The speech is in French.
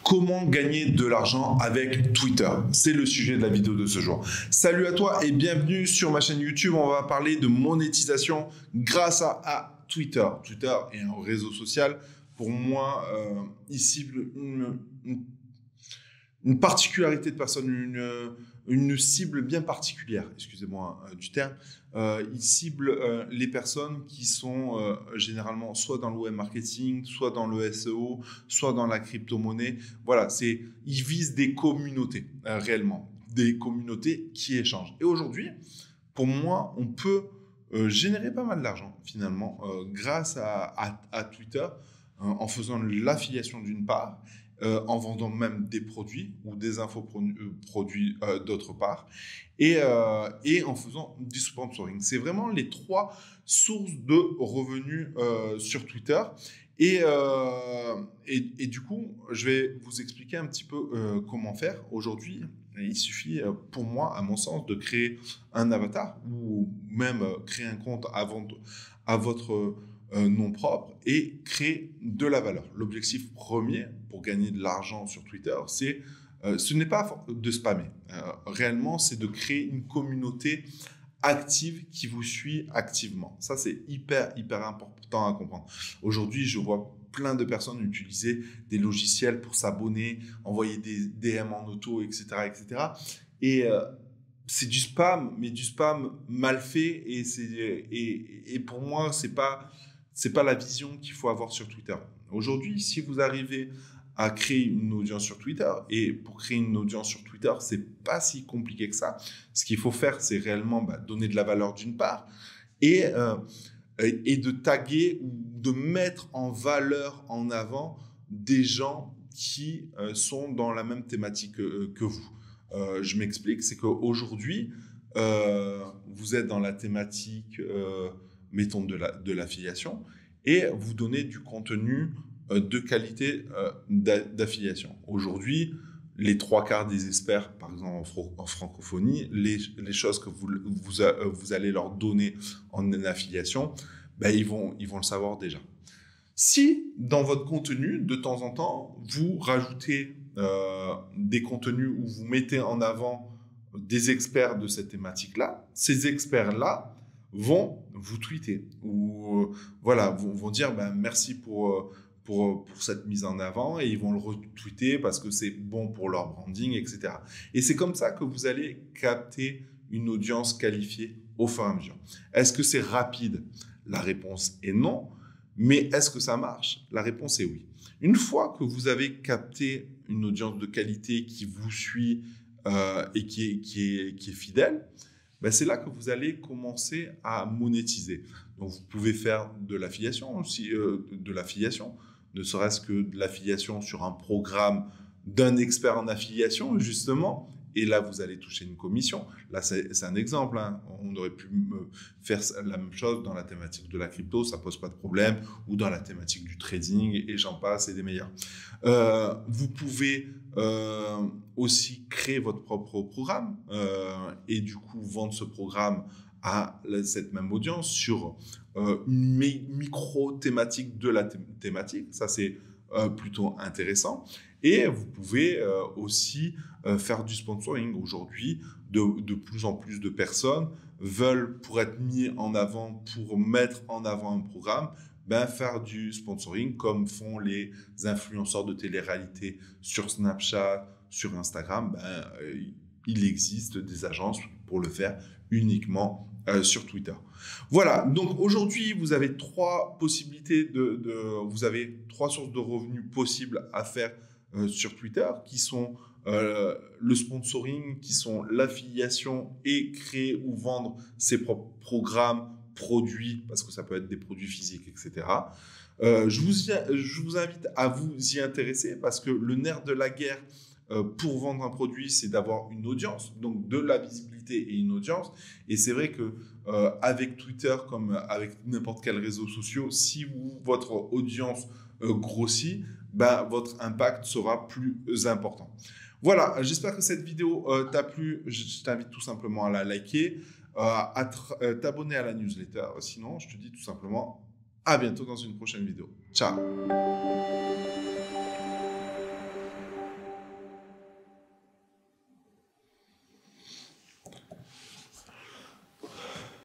Comment gagner de l'argent avec Twitter? C'est le sujet de la vidéo de ce jour. Salut à toi et bienvenue sur ma chaîne YouTube. On va parler de monétisation grâce à Twitter. Twitter est un réseau social. Pour moi, il cible une particularité de personne, une cible bien particulière, excusez-moi du terme. Il cible les personnes qui sont généralement soit dans le web marketing, soit dans le SEO, soit dans la crypto-monnaie. Voilà, ils visent des communautés réellement, des communautés qui échangent. Et aujourd'hui, pour moi, on peut générer pas mal d'argent finalement grâce à Twitter en faisant l'affiliation d'une part, en vendant même des produits ou des infoproduits d'autre part, et en faisant du sponsoring. C'est vraiment les trois sources de revenus sur Twitter. Et du coup, je vais vous expliquer un petit peu comment faire. Aujourd'hui, il suffit pour moi, à mon sens, de créer un avatar ou même créer un compte à votre nom propre et créer de la valeur. L'objectif premier pour gagner de l'argent sur Twitter, ce n'est pas de spammer. Réellement, c'est de créer une communauté active qui vous suit activement. Ça, c'est hyper important à comprendre. Aujourd'hui, je vois plein de personnes utiliser des logiciels pour s'abonner, envoyer des DM en auto, etc., etc. Et c'est du spam, mais du spam mal fait. Et pour moi, c'est pas la vision qu'il faut avoir sur Twitter. Aujourd'hui, si vous arrivez à créer une audience sur Twitter, et pour créer une audience sur Twitter, c'est pas si compliqué que ça. Ce qu'il faut faire, c'est réellement donner de la valeur d'une part, et de taguer ou de mettre en valeur en avant des gens qui sont dans la même thématique que vous. Je m'explique, c'est qu'aujourd'hui, vous êtes dans la thématique mettons de l'affiliation, et vous donnez du contenu de qualité d'affiliation. Aujourd'hui, les trois quarts des experts, par exemple en francophonie, les choses que vous allez leur donner en affiliation, ils vont le savoir déjà. Si dans votre contenu, de temps en temps, vous rajoutez des contenus où vous mettez en avant des experts de cette thématique-là, ces experts-là vont vous tweeter ou voilà, vont dire merci pour cette mise en avant, et ils vont le retweeter parce que c'est bon pour leur branding, etc. Et c'est comme ça que vous allez capter une audience qualifiée au fur et à mesure. Est-ce que c'est rapide? La réponse est non. Mais est-ce que ça marche? La réponse est oui. Une fois que vous avez capté une audience de qualité qui vous suit et qui est fidèle, c'est là que vous allez commencer à monétiser. Donc, vous pouvez faire de l'affiliation aussi, ne serait-ce que de l'affiliation sur un programme d'un expert en affiliation, justement. Et là, vous allez toucher une commission. Là, c'est un exemple. Hein. On aurait pu faire la même chose dans la thématique de la crypto, ça pose pas de problème, ou dans la thématique du trading, et j'en passe, et des meilleurs. Vous pouvez aussi créer votre propre programme et du coup vendre ce programme à cette même audience sur une micro-thématique de la thématique. Ça, c'est plutôt intéressant. Et vous pouvez aussi faire du sponsoring. Aujourd'hui, de plus en plus de personnes veulent, pour être mis en avant, pour mettre en avant un programme, faire du sponsoring comme font les influenceurs de télé-réalité sur Snapchat, sur Instagram. Il existe des agences pour le faire uniquement sur Twitter. Voilà, donc aujourd'hui, vous avez trois possibilités vous avez trois sources de revenus possibles à faire sur Twitter, qui sont le sponsoring, qui sont l'affiliation et créer ou vendre ses propres programmes, produits, parce que ça peut être des produits physiques, etc. Je vous invite à vous y intéresser, parce que le nerf de la guerre pour vendre un produit, c'est d'avoir une audience, donc de la visibilité et une audience. Et c'est vrai que avec Twitter, comme avec n'importe quel réseau social, si votre audience grossit, votre impact sera plus important. Voilà, j'espère que cette vidéo t'a plu. Je t'invite tout simplement à la liker, à t'abonner à la newsletter. Sinon, je te dis tout simplement à bientôt dans une prochaine vidéo. Ciao!